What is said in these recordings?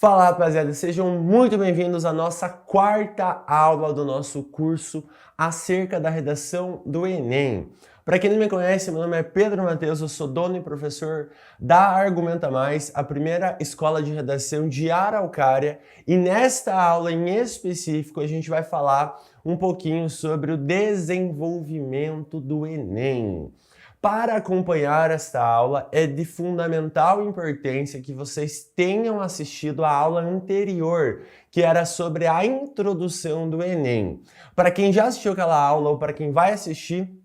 Fala, rapaziada, sejam muito bem-vindos à nossa quarta aula do nosso curso acerca da redação do Enem. Para quem não me conhece, meu nome é Pedro Matheus, eu sou dono e professor da Argumenta Mais, a primeira escola de redação de Araucária, e nesta aula em específico a gente vai falar um pouquinho sobre o desenvolvimento do Enem. Para acompanhar esta aula, é de fundamental importância que vocês tenham assistido a aula anterior, que era sobre a introdução do Enem. Para quem já assistiu aquela aula ou para quem vai assistir,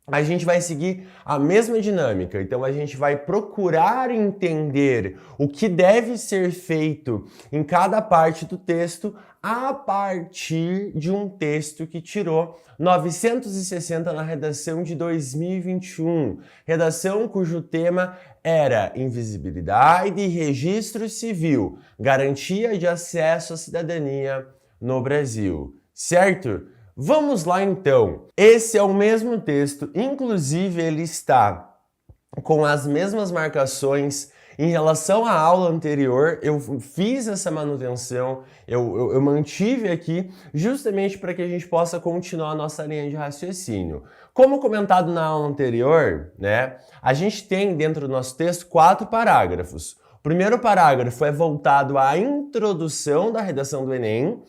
a gente vai seguir a mesma dinâmica. Então a gente vai procurar entender o que deve ser feito em cada parte do texto a partir de um texto que tirou 960 na redação de 2021. Redação cujo tema era Invisibilidade e Registro Civil, garantia de acesso à cidadania no Brasil. Certo? Vamos lá então. Esse é o mesmo texto, inclusive ele está com as mesmas marcações em relação à aula anterior. Eu fiz essa manutenção, eu mantive aqui justamente para que a gente possa continuar a nossa linha de raciocínio. Como comentado na aula anterior, né, a gente tem dentro do nosso texto 4 parágrafos. O primeiro parágrafo é voltado à introdução da redação do Enem.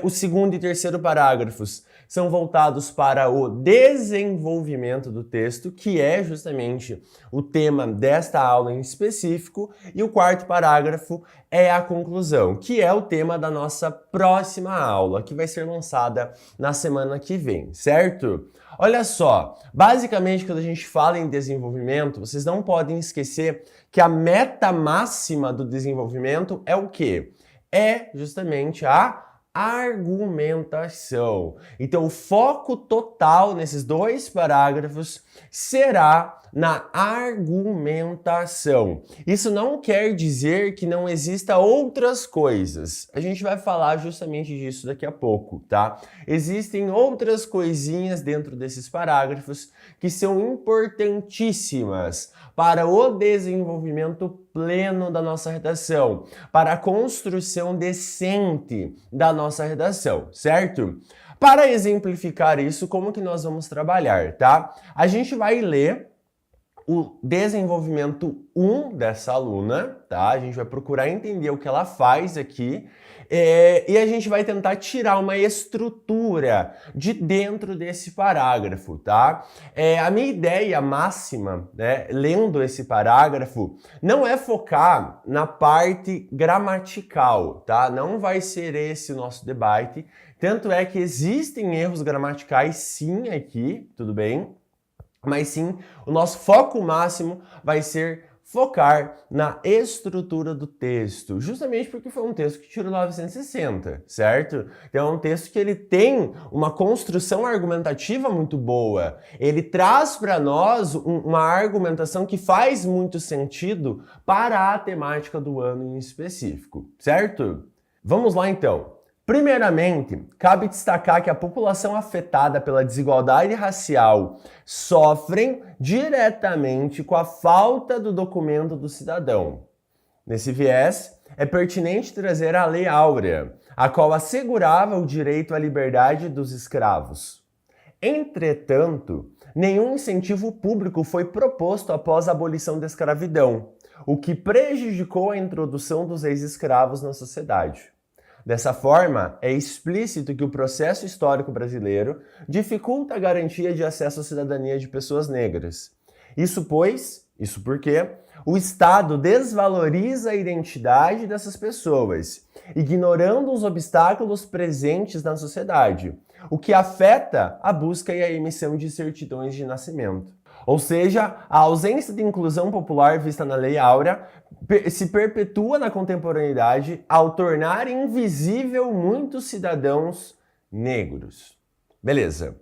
O segundo e terceiro parágrafos são voltados para o desenvolvimento do texto, que é justamente o tema desta aula em específico, e o quarto parágrafo é a conclusão, que é o tema da nossa próxima aula, que vai ser lançada na semana que vem, certo? Olha só, basicamente quando a gente fala em desenvolvimento, vocês não podem esquecer que a meta máxima do desenvolvimento é o quê? É justamente a argumentação. Então, o foco total nesses 2 parágrafos será na argumentação. Isso não quer dizer que não exista outras coisas. A gente vai falar justamente disso daqui a pouco, tá? Existem outras coisinhas dentro desses parágrafos que são importantíssimas para o desenvolvimento pleno da nossa redação, para a construção decente da nossa redação, certo? Para exemplificar isso, como que nós vamos trabalhar, tá? A gente vai ler o desenvolvimento 1 dessa aluna, tá? A gente vai procurar entender o que ela faz aqui e a gente vai tentar tirar uma estrutura de dentro desse parágrafo, tá? A minha ideia máxima, né, lendo esse parágrafo, não é focar na parte gramatical, tá? Não vai ser esse o nosso debate, tanto é que existem erros gramaticais sim aqui, tudo bem? Mas sim, o nosso foco máximo vai ser focar na estrutura do texto, justamente porque foi um texto que tirou 960, certo? Então é um texto que ele tem uma construção argumentativa muito boa. Ele traz para nós uma argumentação que faz muito sentido para a temática do ano em específico, certo? Vamos lá então. Primeiramente, cabe destacar que a população afetada pela desigualdade racial sofrem diretamente com a falta do documento do cidadão. Nesse viés, é pertinente trazer a Lei Áurea, a qual assegurava o direito à liberdade dos escravos. Entretanto, nenhum incentivo público foi proposto após a abolição da escravidão, o que prejudicou a introdução dos ex-escravos na sociedade. Dessa forma, é explícito que o processo histórico brasileiro dificulta a garantia de acesso à cidadania de pessoas negras. Isso porque o Estado desvaloriza a identidade dessas pessoas, ignorando os obstáculos presentes na sociedade, o que afeta a busca e a emissão de certidões de nascimento. Ou seja, a ausência de inclusão popular vista na Lei Áurea se perpetua na contemporaneidade ao tornar invisível muitos cidadãos negros. Beleza.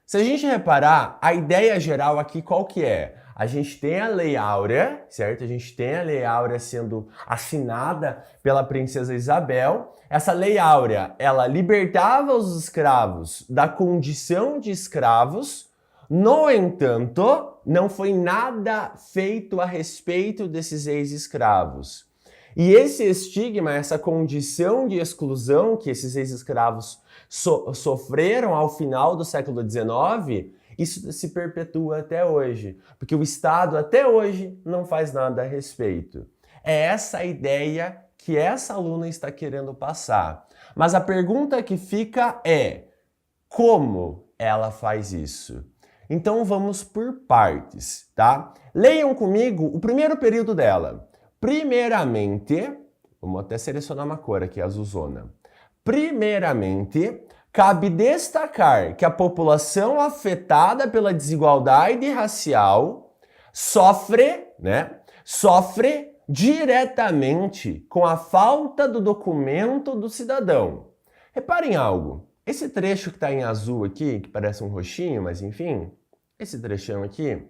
Se a gente reparar, a ideia geral aqui qual que é? A gente tem a Lei Áurea, certo? A gente tem a Lei Áurea sendo assinada pela princesa Isabel. Essa Lei Áurea, ela libertava os escravos da condição de escravos. No entanto, não foi nada feito a respeito desses ex-escravos. E esse estigma, essa condição de exclusão que esses ex-escravos sofreram ao final do século XIX, isso se perpetua até hoje, porque o Estado até hoje não faz nada a respeito. É essa a ideia que essa aluna está querendo passar. Mas a pergunta que fica é: como ela faz isso? Então vamos por partes, tá? Leiam comigo o primeiro período dela. Primeiramente, vamos até selecionar uma cor aqui, azulzona. Primeiramente, cabe destacar que a população afetada pela desigualdade racial sofre diretamente com a falta do documento do cidadão. Reparem algo, esse trecho que está em azul aqui, que parece um roxinho, mas enfim, esse trechão aqui,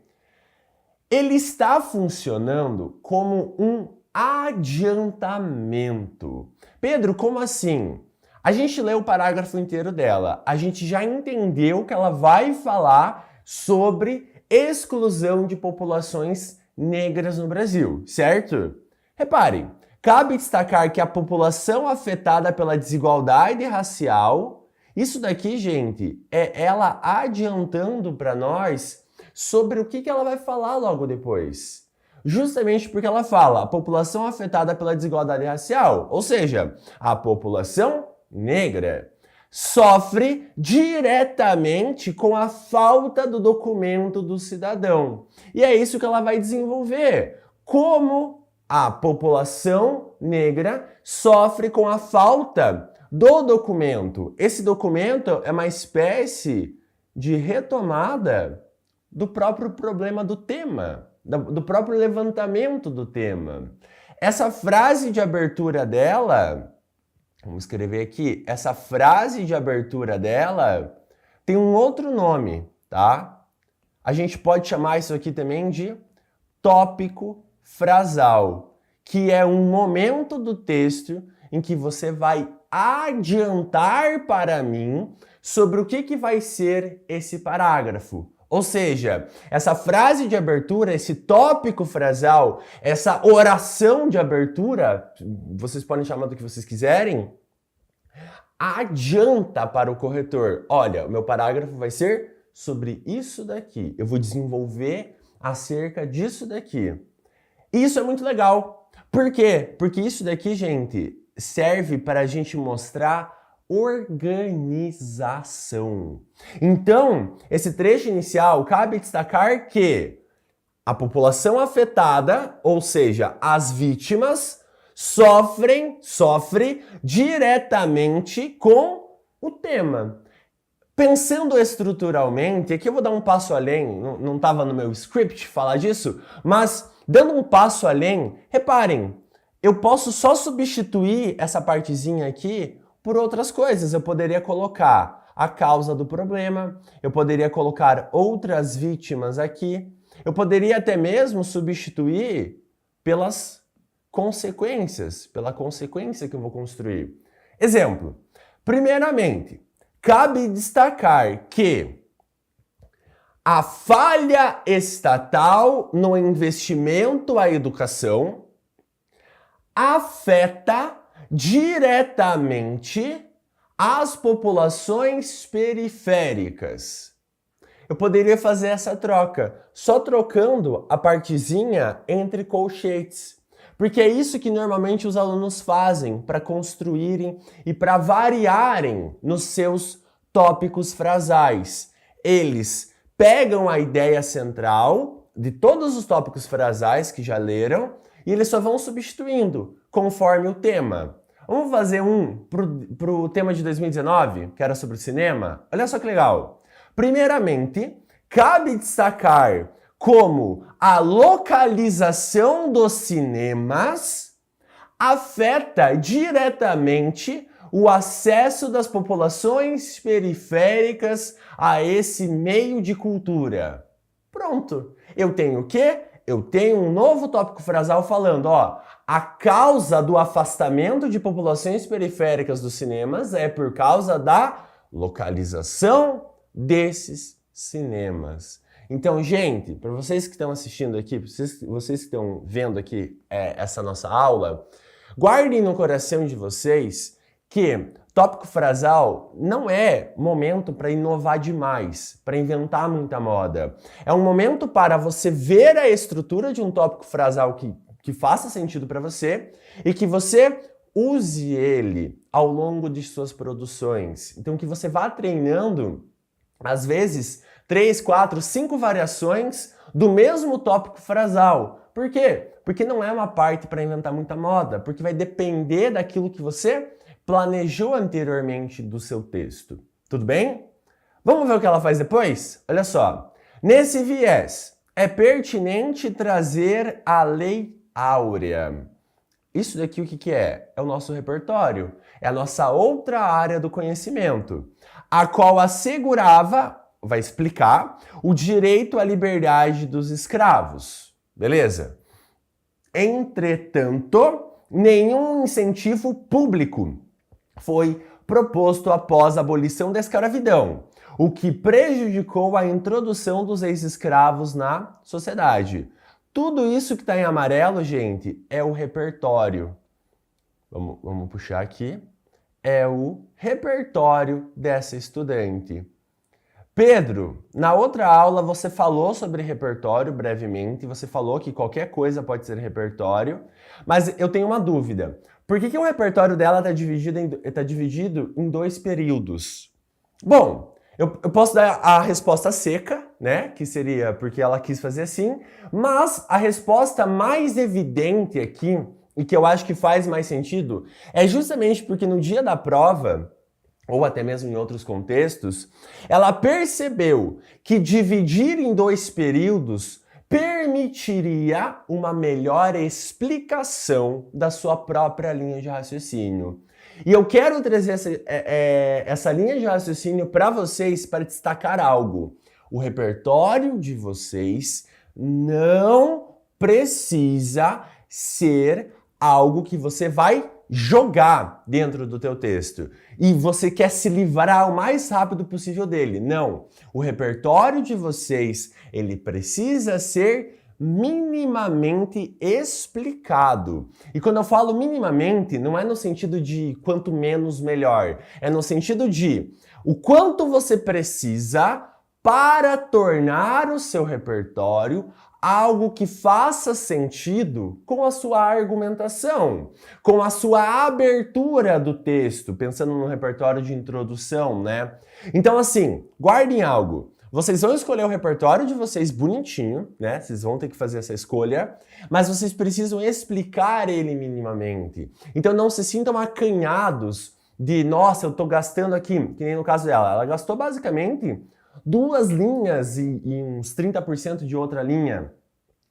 ele está funcionando como um adiantamento. Pedro, como assim? A gente leu o parágrafo inteiro dela, a gente já entendeu que ela vai falar sobre exclusão de populações negras no Brasil, certo? Reparem, cabe destacar que a população afetada pela desigualdade racial, isso daqui, gente, é ela adiantando para nós sobre o que ela vai falar logo depois. Justamente porque ela fala a população afetada pela desigualdade racial, ou seja, a população negra, sofre diretamente com a falta do documento do cidadão. E é isso que ela vai desenvolver. Como a população negra sofre com a falta do documento. Esse documento é uma espécie de retomada do próprio problema do tema, do próprio levantamento do tema. Essa frase de abertura dela, vamos escrever aqui, essa frase de abertura dela tem um outro nome, tá? A gente pode chamar isso aqui também de tópico frasal, que é um momento do texto em que você vai adiantar para mim sobre o que vai ser esse parágrafo. Ou seja, essa frase de abertura, esse tópico frasal, essa oração de abertura, vocês podem chamar do que vocês quiserem, adianta para o corretor. Olha, o meu parágrafo vai ser sobre isso daqui. Eu vou desenvolver acerca disso daqui. E isso é muito legal. Por quê? Porque isso daqui, gente, serve para a gente mostrar organização. Então, esse trecho inicial cabe destacar que a população afetada, ou seja, as vítimas, sofre diretamente com o tema. Pensando estruturalmente, aqui eu vou dar um passo além, não estava no meu script falar disso, mas dando um passo além, reparem, eu posso só substituir essa partezinha aqui por outras coisas. Eu poderia colocar a causa do problema, eu poderia colocar outras vítimas aqui, eu poderia até mesmo substituir pelas consequências, pela consequência que eu vou construir. Exemplo, primeiramente, cabe destacar que a falha estatal no investimento à educação afeta diretamente as populações periféricas. Eu poderia fazer essa troca, só trocando a partezinha entre colchetes. Porque é isso que normalmente os alunos fazem para construírem e para variarem nos seus tópicos frasais. Eles pegam a ideia central de todos os tópicos frasais que já leram e eles só vão substituindo conforme o tema. Vamos fazer um para o tema de 2019, que era sobre o cinema? Olha só que legal. Primeiramente, cabe destacar como a localização dos cinemas afeta diretamente o acesso das populações periféricas a esse meio de cultura. Pronto. Eu tenho o quê? Eu tenho um novo tópico frasal falando, ó, a causa do afastamento de populações periféricas dos cinemas é por causa da localização desses cinemas. Então, gente, para vocês que estão assistindo aqui, vocês que estão vendo aqui essa nossa aula, Guardem no coração de vocês que tópico frasal não é momento para inovar demais, para inventar muita moda. É um momento para você ver a estrutura de um tópico frasal que faça sentido para você e que você use ele ao longo de suas produções. Então que você vá treinando, às vezes, 3, 4, 5 variações do mesmo tópico frasal. Por quê? Porque não é uma parte para inventar muita moda, porque vai depender daquilo que você planejou anteriormente do seu texto. Tudo bem? Vamos ver o que ela faz depois? Olha só. Nesse viés, é pertinente trazer a Lei Áurea. Isso daqui o que é? É o nosso repertório. É a nossa outra área do conhecimento, a qual assegurava, vai explicar, o direito à liberdade dos escravos. Beleza? Entretanto, nenhum incentivo público foi proposto após a abolição da escravidão, o que prejudicou a introdução dos ex-escravos na sociedade. Tudo isso que está em amarelo, gente, é o repertório. Vamos puxar aqui. É o repertório dessa estudante. Pedro, na outra aula você falou sobre repertório brevemente, você falou que qualquer coisa pode ser repertório, mas eu tenho uma dúvida. Por que o repertório dela está dividido em 2 períodos? Bom, eu posso dar a resposta seca, né? Que seria porque ela quis fazer assim, mas a resposta mais evidente aqui, e que eu acho que faz mais sentido, é justamente porque no dia da prova, ou até mesmo em outros contextos, ela percebeu que dividir em 2 períodos permitiria uma melhor explicação da sua própria linha de raciocínio. E eu quero trazer essa linha de raciocínio para vocês para destacar algo. O repertório de vocês não precisa ser algo que você vai jogar dentro do teu texto e você quer se livrar o mais rápido possível dele. Não. O repertório de vocês, ele precisa ser minimamente explicado. E quando eu falo minimamente, não é no sentido de quanto menos melhor. É no sentido de o quanto você precisa para tornar o seu repertório algo que faça sentido com a sua argumentação, com a sua abertura do texto, pensando no repertório de introdução, né? Então, assim, guardem algo. Vocês vão escolher o repertório de vocês bonitinho, né? Vocês vão ter que fazer essa escolha, mas vocês precisam explicar ele minimamente. Então não se sintam acanhados de, nossa, eu tô gastando aqui, que nem no caso dela. Ela gastou basicamente 2 linhas e uns 30% de outra linha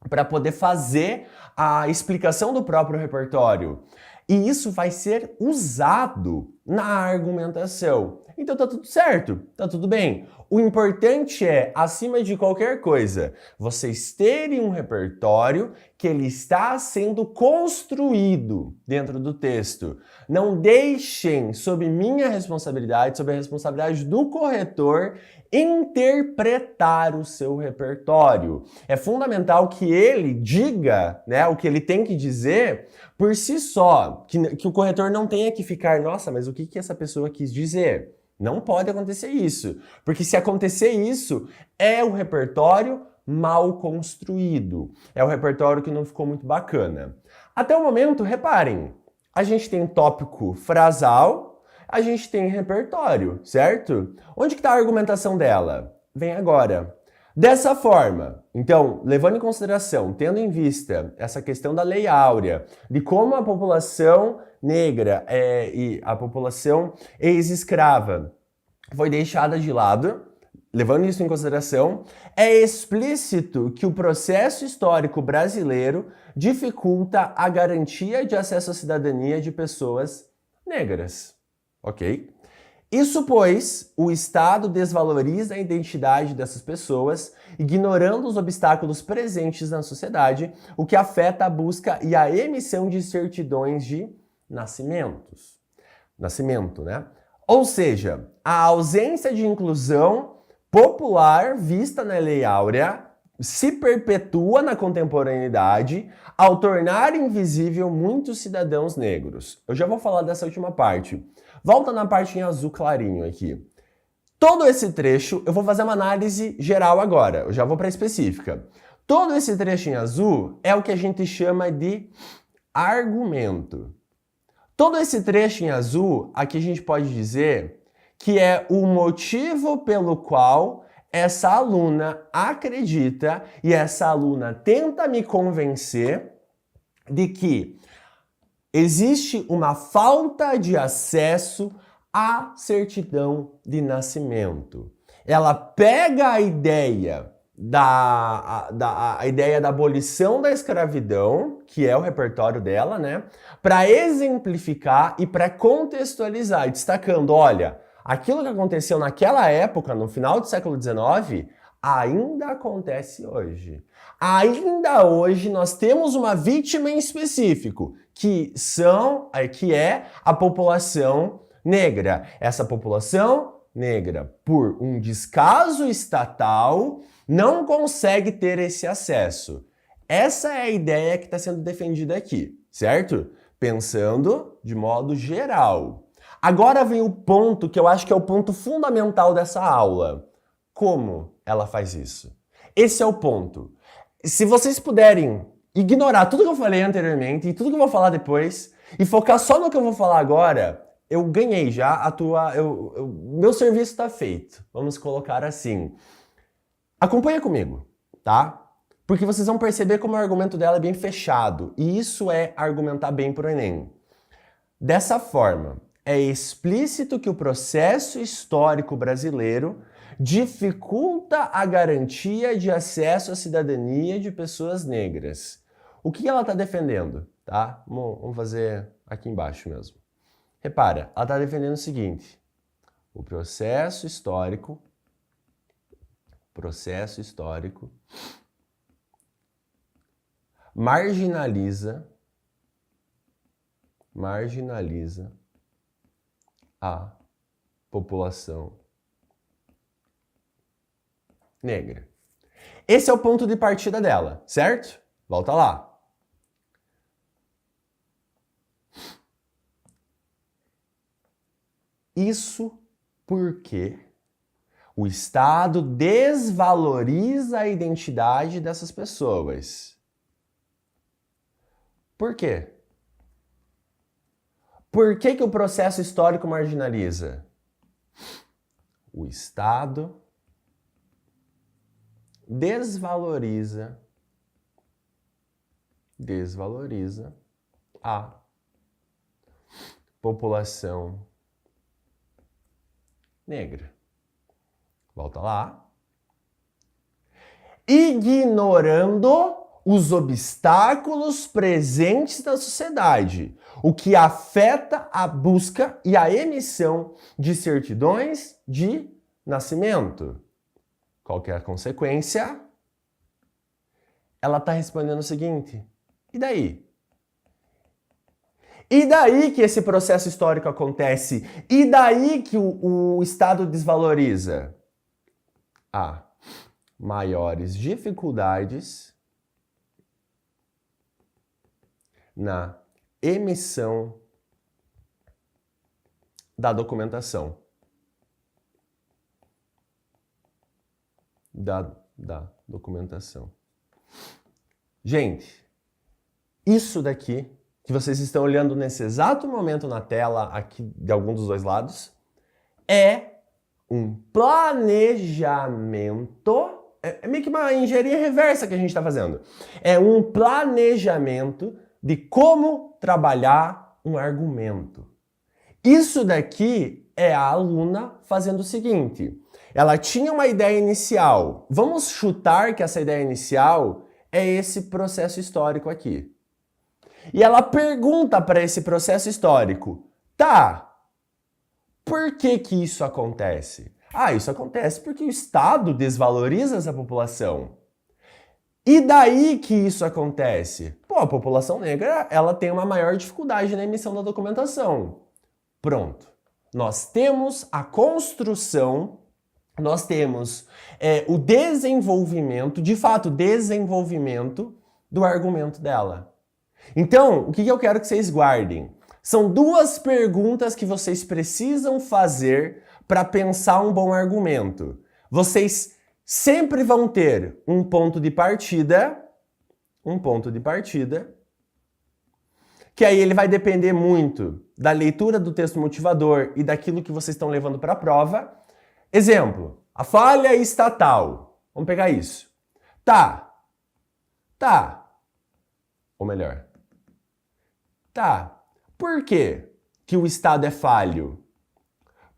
para poder fazer a explicação do próprio repertório. E isso vai ser usado na argumentação. Então tá tudo certo, tá tudo bem. O importante é, acima de qualquer coisa, vocês terem um repertório que ele está sendo construído dentro do texto. Não deixem, sob minha responsabilidade, sob a responsabilidade do corretor, interpretar o seu repertório. É fundamental que ele diga, né, o que ele tem que dizer por si só, que o corretor não tenha que ficar, nossa, mas o que essa pessoa quis dizer? Não pode acontecer isso, porque se acontecer isso, é o repertório mal construído, é o repertório que não ficou muito bacana. Até o momento, reparem, a gente tem tópico frasal, a gente tem repertório, certo? Onde que está a argumentação dela? Vem agora. Dessa forma, então, levando em consideração, tendo em vista essa questão da Lei Áurea, de como a população negra e a população ex-escrava foi deixada de lado, levando isso em consideração, é explícito que o processo histórico brasileiro dificulta a garantia de acesso à cidadania de pessoas negras. Ok? Isso, pois, o Estado desvaloriza a identidade dessas pessoas, ignorando os obstáculos presentes na sociedade, o que afeta a busca e a emissão de certidões de nascimento, né? Ou seja, a ausência de inclusão popular vista na Lei Áurea se perpetua na contemporaneidade ao tornar invisível muitos cidadãos negros. Eu já vou falar dessa última parte. Volta na parte em azul clarinho aqui. Todo esse trecho, eu vou fazer uma análise geral agora, eu já vou para a específica. Todo esse trecho em azul é o que a gente chama de argumento. Todo esse trecho em azul, aqui a gente pode dizer que é o motivo pelo qual essa aluna acredita e essa aluna tenta me convencer de que existe uma falta de acesso à certidão de nascimento. Ela pega a ideia a ideia da abolição da escravidão, que é o repertório dela, né, para exemplificar e para contextualizar, destacando, olha, aquilo que aconteceu naquela época, no final do século XIX, ainda acontece hoje. Ainda hoje nós temos uma vítima em específico, que é a população negra. Essa população negra, por um descaso estatal, não consegue ter esse acesso. Essa é a ideia que está sendo defendida aqui, certo? Pensando de modo geral. Agora vem o ponto que eu acho que é o ponto fundamental dessa aula. Como ela faz isso? Esse é o ponto. Se vocês puderem ignorar tudo que eu falei anteriormente e tudo que eu vou falar depois e focar só no que eu vou falar agora, eu ganhei já meu serviço está feito. Vamos colocar assim. Acompanha comigo, tá? Porque vocês vão perceber como o argumento dela é bem fechado. E isso é argumentar bem pro Enem. Dessa forma, é explícito que o processo histórico brasileiro dificulta a garantia de acesso à cidadania de pessoas negras. O que ela está defendendo? Tá? Vamos fazer aqui embaixo mesmo. Repara, ela está defendendo o seguinte: o processo histórico marginaliza a população negra. Esse é o ponto de partida dela, certo? Volta lá. Isso porque o Estado desvaloriza a identidade dessas pessoas. Por quê? Por que o processo histórico marginaliza? O Estado desvaloriza a população negra. Volta lá. Ignorando os obstáculos presentes na sociedade, o que afeta a busca e a emissão de certidões de nascimento. Qual que é a consequência? Ela está respondendo o seguinte: e daí? E daí que esse processo histórico acontece? E daí que o Estado desvaloriza? Há maiores dificuldades na emissão da documentação. Da documentação. Gente, isso daqui que vocês estão olhando nesse exato momento na tela aqui de algum dos dois lados é um planejamento, é meio que uma engenharia reversa que a gente está fazendo. É um planejamento de como trabalhar um argumento. Isso daqui é a aluna fazendo o seguinte: ela tinha uma ideia inicial. Vamos chutar que essa ideia inicial é esse processo histórico aqui. E ela pergunta para esse processo histórico: tá, por que que isso acontece? Ah, isso acontece porque o Estado desvaloriza essa população. E daí que isso acontece? Pô, a população negra, ela tem uma maior dificuldade na emissão da documentação. Pronto. Nós temos a construção nós temos o desenvolvimento, de fato, desenvolvimento do argumento dela. Então, o que eu quero que vocês guardem? São duas perguntas que vocês precisam fazer para pensar um bom argumento. Vocês sempre vão ter um ponto de partida, que aí ele vai depender muito da leitura do texto motivador e daquilo que vocês estão levando para a prova. Exemplo, a falha estatal. Vamos pegar isso. Tá. Ou melhor, tá. Por que que o Estado é falho?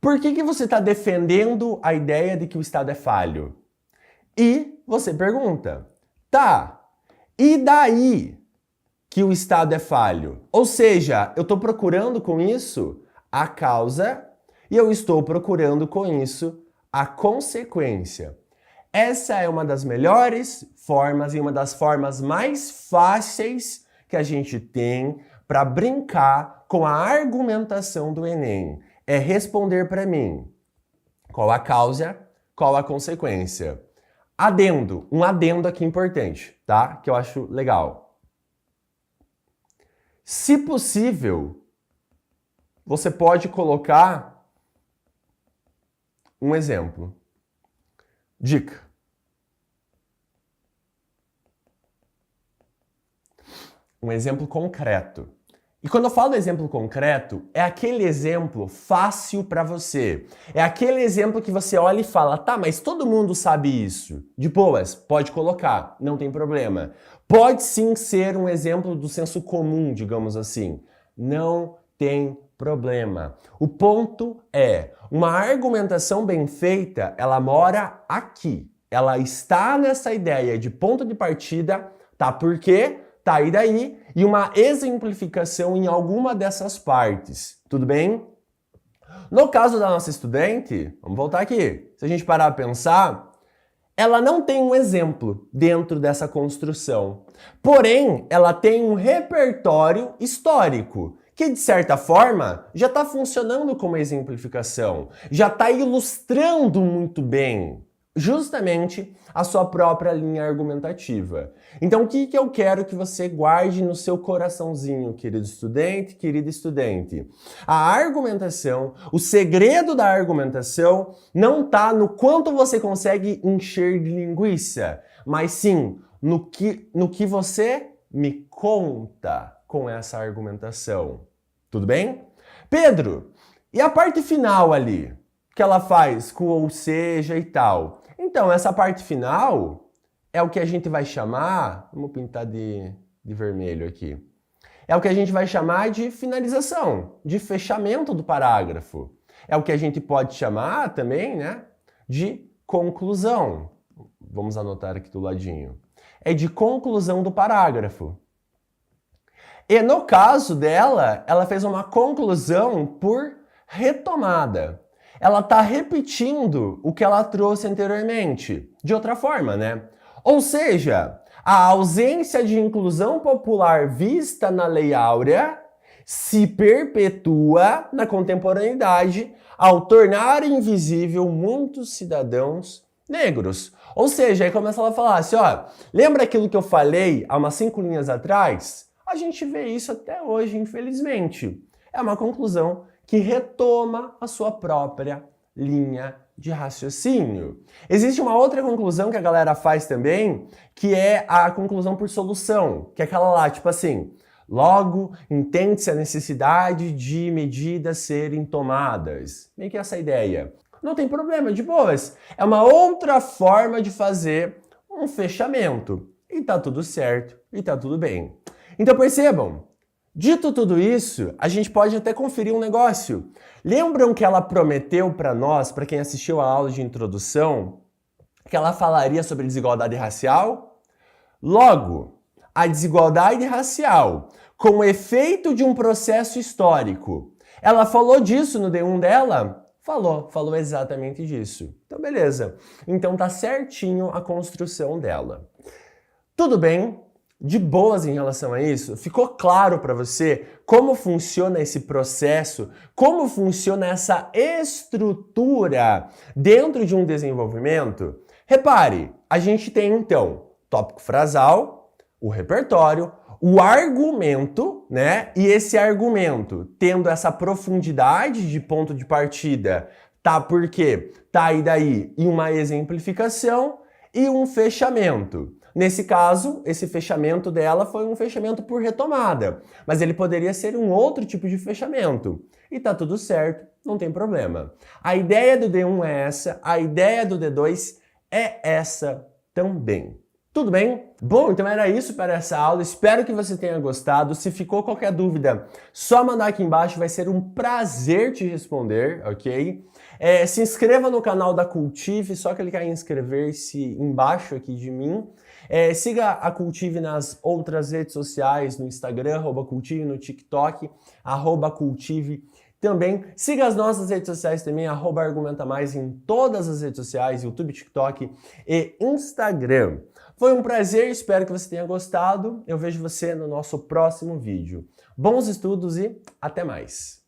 Por que você está defendendo a ideia de que o Estado é falho? E você pergunta, tá, e daí que o Estado é falho? Ou seja, eu estou procurando com isso a causa e eu estou procurando com isso a consequência. Essa é uma das melhores formas e uma das formas mais fáceis que a gente tem para brincar com a argumentação do Enem. É responder para mim qual a causa, qual a consequência. Adendo, um adendo aqui importante, tá? Que eu acho legal. Se possível, você pode colocar um exemplo. Dica. Um exemplo concreto. E quando eu falo exemplo concreto, é aquele exemplo fácil para você. É aquele exemplo que você olha e fala, tá, mas todo mundo sabe isso. De boas, pode colocar, não tem problema. Pode sim ser um exemplo do senso comum, digamos assim. Não tem problema. O ponto é, uma argumentação bem feita, ela mora aqui. Ela está nessa ideia de ponto de partida, tá? Por quê? Tá, e daí? E uma exemplificação em alguma dessas partes, tudo bem? No caso da nossa estudante, vamos voltar aqui, se a gente parar para pensar, ela não tem um exemplo dentro dessa construção, porém, ela tem um repertório histórico, que de certa forma já está funcionando como exemplificação, já está ilustrando muito bem justamente a sua própria linha argumentativa. Então, o que eu quero que você guarde no seu coraçãozinho, querido estudante, querida estudante? A argumentação, o segredo da argumentação não está no quanto você consegue encher de linguiça, mas sim no que você me conta com essa argumentação. Tudo bem? Pedro, e a parte final ali? Que ela faz com ou seja e tal. Então, essa parte final é o que a gente vai chamar, vamos pintar de vermelho aqui, é o que a gente vai chamar de finalização, de fechamento do parágrafo. É o que a gente pode chamar também, né, de conclusão. Vamos anotar aqui do ladinho. É de conclusão do parágrafo. E no caso dela, ela fez uma conclusão por retomada. Ela está repetindo o que ela trouxe anteriormente, de outra forma, né? Ou seja, a ausência de inclusão popular vista na Lei Áurea se perpetua na contemporaneidade ao tornar invisível muitos cidadãos negros. Ou seja, aí começa ela a falar assim, ó, lembra aquilo que eu falei há umas 5 linhas atrás? A gente vê isso até hoje, infelizmente. É uma conclusão que retoma a sua própria linha de raciocínio. Existe uma outra conclusão que a galera faz também, que é a conclusão por solução, que é aquela lá, tipo assim, logo entende-se a necessidade de medidas serem tomadas. Meio que essa ideia. Não tem problema, de boas. É uma outra forma de fazer um fechamento. E tá tudo certo, e tá tudo bem. Então percebam, dito tudo isso, a gente pode até conferir um negócio. Lembram que ela prometeu para nós, para quem assistiu a aula de introdução, que ela falaria sobre desigualdade racial? Logo, a desigualdade racial, como efeito de um processo histórico. Ela falou disso no D1 dela? Falou exatamente disso. Então, beleza. Então tá certinho a construção dela. Tudo bem? de boas em relação a isso? Ficou claro para você como funciona esse processo, como funciona essa estrutura dentro de um desenvolvimento? Repare, a gente tem então tópico frasal, o repertório, o argumento, né? E esse argumento tendo essa profundidade de ponto de partida, tá? Por quê? Tá e daí e uma exemplificação e um fechamento. Nesse caso, esse fechamento dela foi um fechamento por retomada, mas ele poderia ser um outro tipo de fechamento. E tá tudo certo, não tem problema. A ideia do D1 é essa, a ideia do D2 é essa também. Tudo bem? Bom, então era isso para essa aula. Espero que você tenha gostado. Se ficou qualquer dúvida, só mandar aqui embaixo. Vai ser um prazer te responder, ok? Se inscreva no canal da Cultive, só clicar em inscrever-se embaixo aqui de mim. Siga a Cultive nas outras redes sociais, no Instagram, @Cultive, no TikTok, @Cultive. Também siga as nossas redes sociais também, @argumentamais em todas as redes sociais, YouTube, TikTok e Instagram. Foi um prazer, espero que você tenha gostado. Eu vejo você no nosso próximo vídeo. Bons estudos e até mais!